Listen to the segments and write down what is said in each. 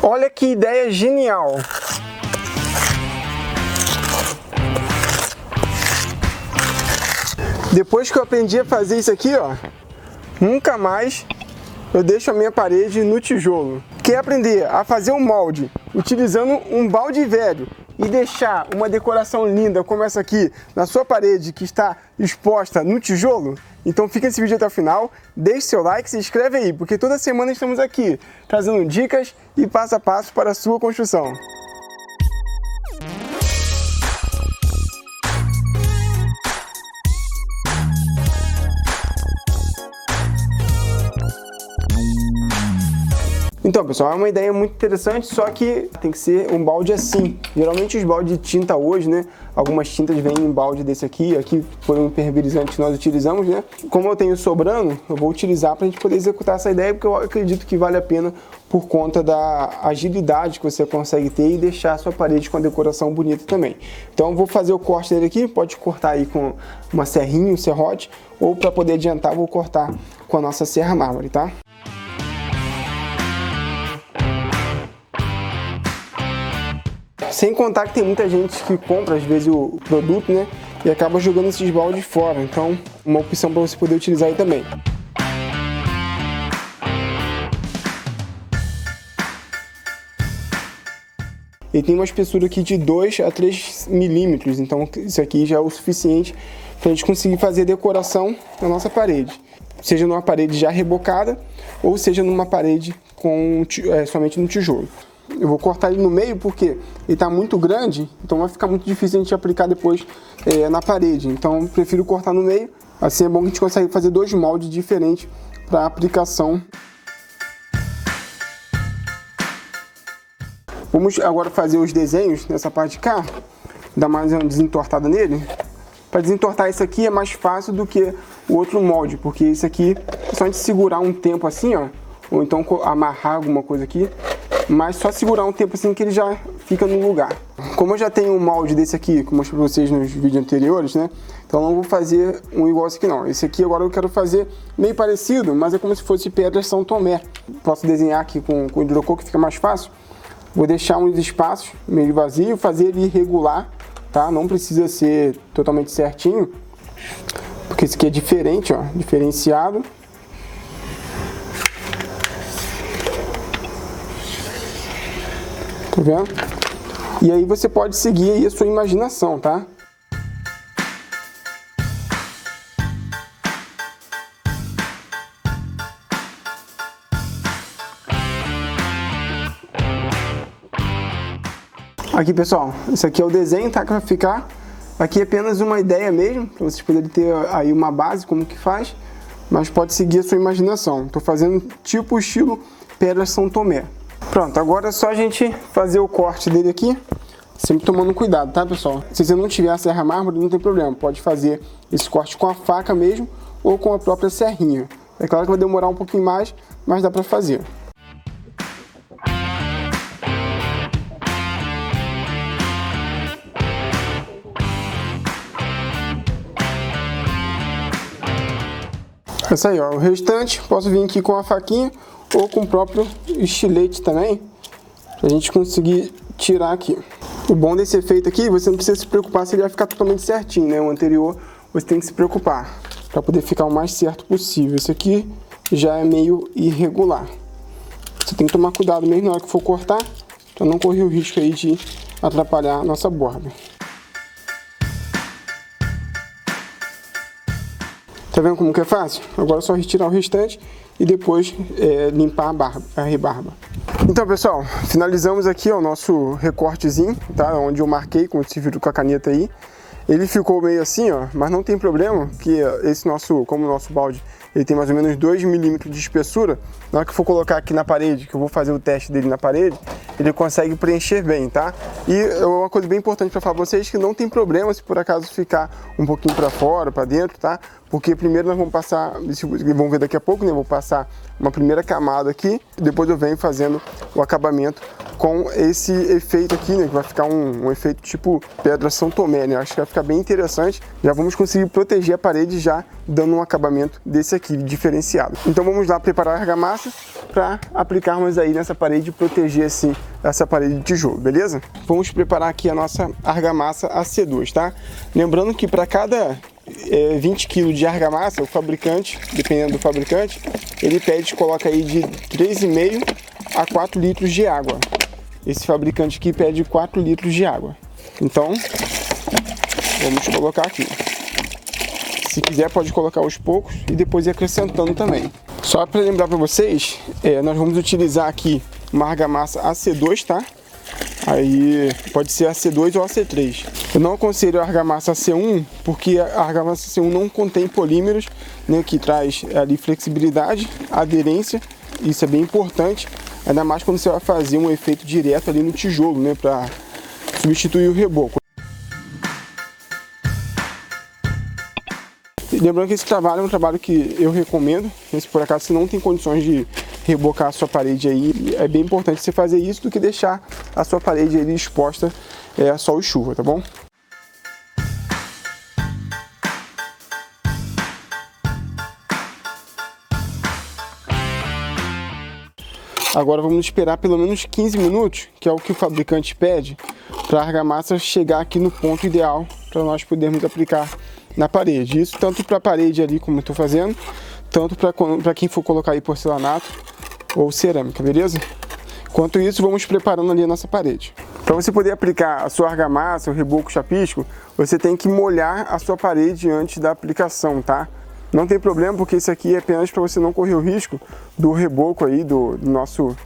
Olha que ideia genial! Depois que eu aprendi a fazer isso aqui, ó, nunca mais eu deixo a minha parede no tijolo. Quer aprender a fazer um molde utilizando um balde velho e deixar uma decoração linda como essa aqui na sua parede que está exposta no tijolo? Então fica esse vídeo até o final, deixe seu like e se inscreve aí, porque toda semana estamos aqui trazendo dicas e passo a passo para a sua construção. Então, pessoal, é uma ideia muito interessante, só que tem que ser um balde assim. Geralmente os baldes de tinta hoje, né? Algumas tintas vêm em balde desse aqui. Aqui foi um impermeabilizante que nós utilizamos, né? Como eu tenho sobrando, eu vou utilizar para a gente poder executar essa ideia, porque eu acredito que vale a pena por conta da agilidade que você consegue ter e deixar a sua parede com a decoração bonita também. Então eu vou fazer o corte dele aqui, pode cortar aí com uma serrinha, um serrote, ou para poder adiantar, vou cortar com a nossa serra mármore, tá? Sem contar que tem muita gente que compra às vezes o produto, né, e acaba jogando esses baldes fora. Então, uma opção para você poder utilizar aí também. Ele tem uma espessura aqui de 2 a 3 milímetros, então isso aqui já é o suficiente para a gente conseguir fazer decoração na nossa parede. Seja numa parede já rebocada ou seja numa parede com somente no tijolo. Eu vou cortar ele no meio porque ele está muito grande, então vai ficar muito difícil a gente aplicar depois na parede. Então eu prefiro cortar no meio, assim é bom que a gente consegue fazer dois moldes diferentes para aplicação. Vamos agora fazer os desenhos nessa parte de cá, dar mais uma desentortada nele. Para desentortar isso aqui é mais fácil do que o outro molde, porque isso aqui é só a gente segurar um tempo assim, ó, ou então amarrar alguma coisa aqui. Mas só segurar um tempo assim que ele já fica no lugar. Como eu já tenho um molde desse aqui, que eu mostrei pra vocês nos vídeos anteriores, né? Então não vou fazer um igual esse aqui não. Esse aqui agora eu quero fazer meio parecido, mas é como se fosse pedras São Tomé. Posso desenhar aqui com hidrocor que fica mais fácil. Vou deixar uns espaços meio vazio, fazer ele irregular, tá? Não precisa ser totalmente certinho, porque esse aqui é diferente, ó, diferenciado. Tá vendo? E aí você pode seguir aí a sua imaginação, tá? Aqui, pessoal, esse aqui é o desenho, tá? Que vai ficar. Aqui é apenas uma ideia mesmo, para vocês poderem ter aí uma base, como que faz. Mas pode seguir a sua imaginação. Tô fazendo tipo estilo Pedras São Tomé. Pronto, agora é só a gente fazer o corte dele aqui, sempre tomando cuidado, tá, pessoal? Se você não tiver a serra mármore, não tem problema, pode fazer esse corte com a faca mesmo ou com a própria serrinha. É claro que vai demorar um pouquinho mais, mas dá pra fazer. É isso aí, ó. O restante posso vir aqui com a faquinha ou com o próprio estilete também, pra gente conseguir tirar aqui. O bom desse efeito aqui, você não precisa se preocupar se ele vai ficar totalmente certinho, né? O anterior você tem que se preocupar, para poder ficar o mais certo possível. Esse aqui já é meio irregular. Você tem que tomar cuidado mesmo na hora que for cortar, para não correr o risco aí de atrapalhar a nossa borda. Tá vendo como que é fácil? Agora é só retirar o restante e depois limpar a rebarba. Então, pessoal, finalizamos aqui o nosso recortezinho, tá? Onde eu marquei, como vocês viram com a caneta aí. Ele ficou meio assim, ó, mas não tem problema, que como o nosso balde ele tem mais ou menos 2 milímetros de espessura, na hora que eu for colocar aqui na parede, que eu vou fazer o teste dele na parede, ele consegue preencher bem, tá? E uma coisa bem importante para falar para vocês, que não tem problema se por acaso ficar um pouquinho para fora, para dentro, tá? Porque primeiro nós vamos passar, vocês vão ver daqui a pouco, né? Eu vou passar uma primeira camada aqui, depois eu venho fazendo o acabamento com esse efeito aqui, né, que vai ficar um efeito tipo pedra São Tomé, né? Acho que vai ficar bem interessante. Já vamos conseguir proteger a parede já dando um acabamento desse aqui, diferenciado. Então vamos lá preparar a argamassa para aplicarmos aí nessa parede e proteger assim essa parede de tijolo, beleza? Vamos preparar aqui a nossa argamassa AC2, tá? Lembrando que para cada 20 kg de argamassa, o fabricante, dependendo do fabricante, ele pede, coloca aí de 3,5 a 4 litros de água. Esse fabricante aqui pede 4 litros de água. Então, vamos colocar aqui. Se quiser pode colocar aos poucos e depois ir acrescentando também. Só para lembrar para vocês, nós vamos utilizar aqui uma argamassa AC2, tá? Aí pode ser AC2 ou AC3. Eu não aconselho a argamassa AC1 porque a argamassa AC1 não contém polímeros, né, que traz ali flexibilidade, aderência. Isso é bem importante, ainda mais quando você vai fazer um efeito direto ali no tijolo, né, para substituir o reboco. Lembrando que esse trabalho é um trabalho que eu recomendo, se por acaso você não tem condições de rebocar a sua parede aí, é bem importante você fazer isso do que deixar a sua parede ali exposta a sol e chuva, tá bom? Agora vamos esperar pelo menos 15 minutos, que é o que o fabricante pede, para a argamassa chegar aqui no ponto ideal para nós podermos aplicar na parede. Isso tanto para a parede ali, como eu estou fazendo, tanto para quem for colocar aí porcelanato ou cerâmica, beleza? Enquanto isso, vamos preparando ali a nossa parede. Para você poder aplicar a sua argamassa, o reboco, o chapisco, você tem que molhar a sua parede antes da aplicação, tá? Não tem problema, porque isso aqui é apenas para você não correr o risco do reboco aí, do nosso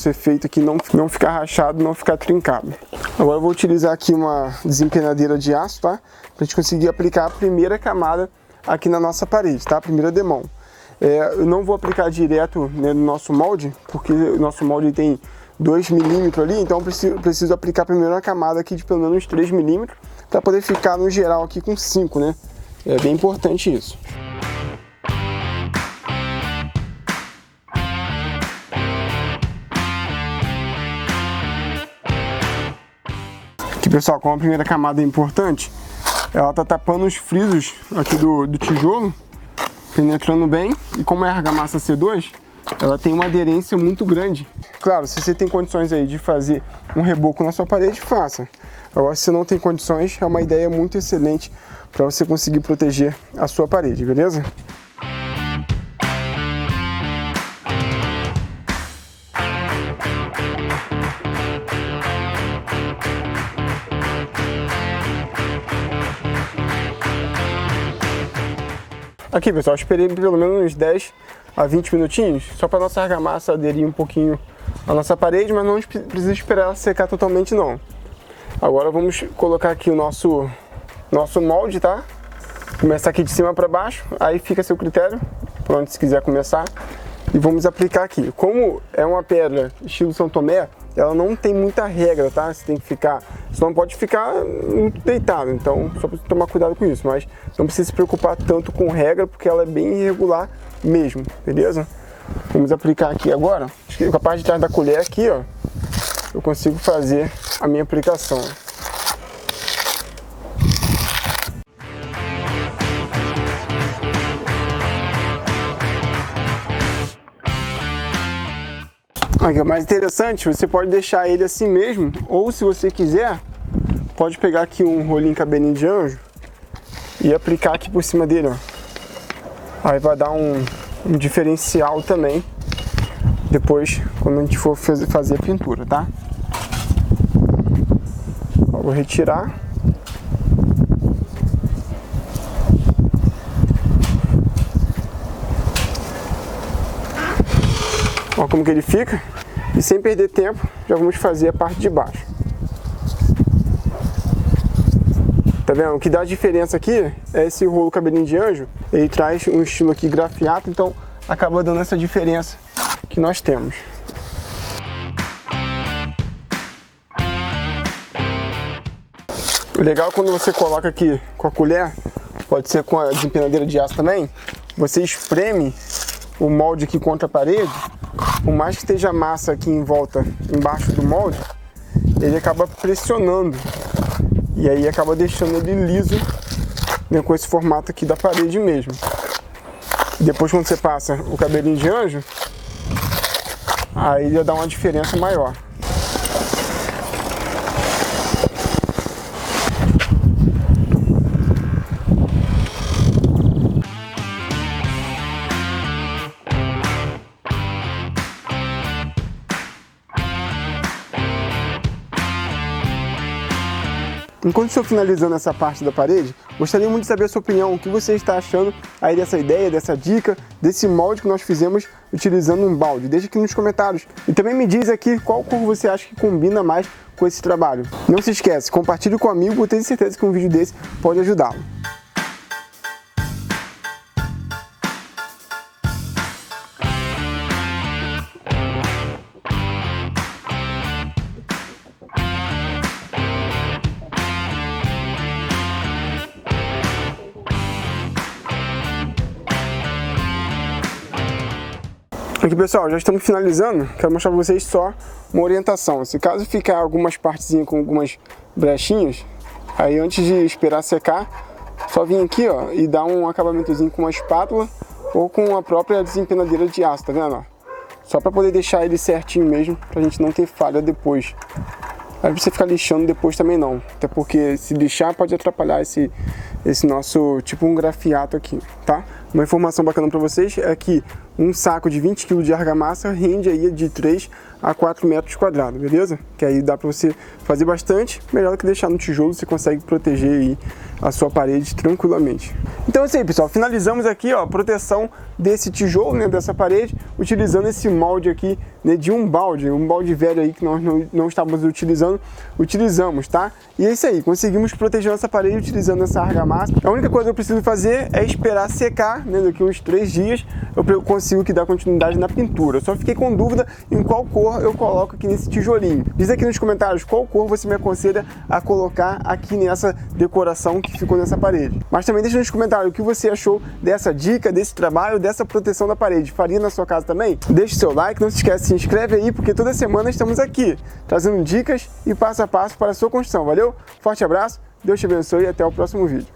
efeito aqui não ficar rachado, não ficar trincado. Agora eu vou utilizar aqui uma desempenadeira de aço, tá? Pra gente conseguir aplicar a primeira camada aqui na nossa parede, tá? A primeira demão. Eu não vou aplicar direto, né, no nosso molde, porque o nosso molde tem 2 milímetros ali, então eu preciso aplicar primeiro uma camada aqui de pelo menos 3 milímetros para poder ficar no geral aqui com 5, né? É bem importante isso. Aqui, pessoal, como a primeira camada é importante, ela está tapando os frisos aqui do tijolo, penetrando bem, e como é argamassa C2, ela tem uma aderência muito grande. Claro, se você tem condições aí de fazer um reboco na sua parede, faça. Agora, se você não tem condições, é uma ideia muito excelente para você conseguir proteger a sua parede, beleza? Aqui, pessoal, esperei pelo menos uns 10 a 20 minutinhos, só para nossa argamassa aderir um pouquinho à nossa parede, mas não precisa esperar ela secar totalmente não. Agora vamos colocar aqui o nosso molde, tá? Começar aqui de cima para baixo, aí fica a seu critério, por onde você quiser começar. E vamos aplicar aqui. Como é uma pedra estilo São Tomé, ela não tem muita regra, tá? Você tem que ficar, você não pode ficar muito deitado, então só precisa tomar cuidado com isso, mas não precisa se preocupar tanto com regra, porque ela é bem irregular mesmo, beleza? Vamos aplicar aqui agora. Acho que com a parte de trás da colher aqui, ó, eu consigo fazer a minha aplicação. Aqui, o mais interessante, você pode deixar ele assim mesmo, ou se você quiser, pode pegar aqui um rolinho cabelinho de anjo e aplicar aqui por cima dele, ó. Aí vai dar um diferencial também, depois, quando a gente for fazer a pintura, tá? Ó, vou retirar. Ó como que ele fica. E sem perder tempo, já vamos fazer a parte de baixo. Tá vendo? O que dá a diferença aqui é esse rolo cabelinho de anjo. Ele traz um estilo aqui grafiato, então acaba dando essa diferença que nós temos. O legal é quando você coloca aqui com a colher, pode ser com a desempenadeira de aço também, você espreme o molde aqui contra a parede por mais que esteja massa aqui em volta, embaixo do molde, ele acaba pressionando e aí acaba deixando ele liso, né, com esse formato aqui da parede mesmo. Depois, quando você passa o cabelinho de anjo, aí já dá uma diferença maior. Enquanto estou finalizando essa parte da parede, gostaria muito de saber a sua opinião, o que você está achando aí dessa ideia, dessa dica, desse molde que nós fizemos utilizando um balde. Deixa aqui nos comentários. E também me diz aqui qual cor você acha que combina mais com esse trabalho. Não se esquece, compartilhe com um amigo, eu tenho certeza que um vídeo desse pode ajudá-lo. Aqui, pessoal, já estamos finalizando. Quero mostrar para vocês só uma orientação. Se caso ficar algumas partezinhas com algumas brechinhas, aí antes de esperar secar, só vir aqui, ó, e dar um acabamentozinho com uma espátula ou com a própria desempenadeira de aço, tá vendo? Ó? Só para poder deixar ele certinho mesmo, pra gente não ter falha depois. Aí você ficar lixando depois também não, até porque se lixar pode atrapalhar esse nosso, tipo um grafiato aqui, tá? Uma informação bacana para vocês é que um saco de 20 kg de argamassa rende aí de 3 a 4 metros quadrados, beleza? Que aí dá para você fazer bastante, melhor do que deixar no tijolo, você consegue proteger aí a sua parede tranquilamente. Então é isso aí, pessoal, finalizamos aqui, ó, a proteção desse tijolo, né, dessa parede, utilizando esse molde aqui, né, de um balde velho aí que nós não estávamos utilizamos, tá? E é isso aí, conseguimos proteger nossa parede utilizando essa argamassa. A única coisa que eu preciso fazer é esperar secar, né, daqui uns 3 dias eu consigo que dar continuidade na pintura. Eu só fiquei com dúvida em qual cor eu coloco aqui nesse tijolinho. Diz aqui nos comentários qual cor você me aconselha a colocar aqui nessa decoração que ficou nessa parede. Mas também deixa nos comentários o que você achou dessa dica, desse trabalho, dessa proteção da parede. Faria na sua casa também? Deixe seu like, não se esquece, se inscreve aí, porque toda semana estamos aqui, trazendo dicas e passo a passo para a sua construção. Valeu? Forte abraço, Deus te abençoe e até o próximo vídeo.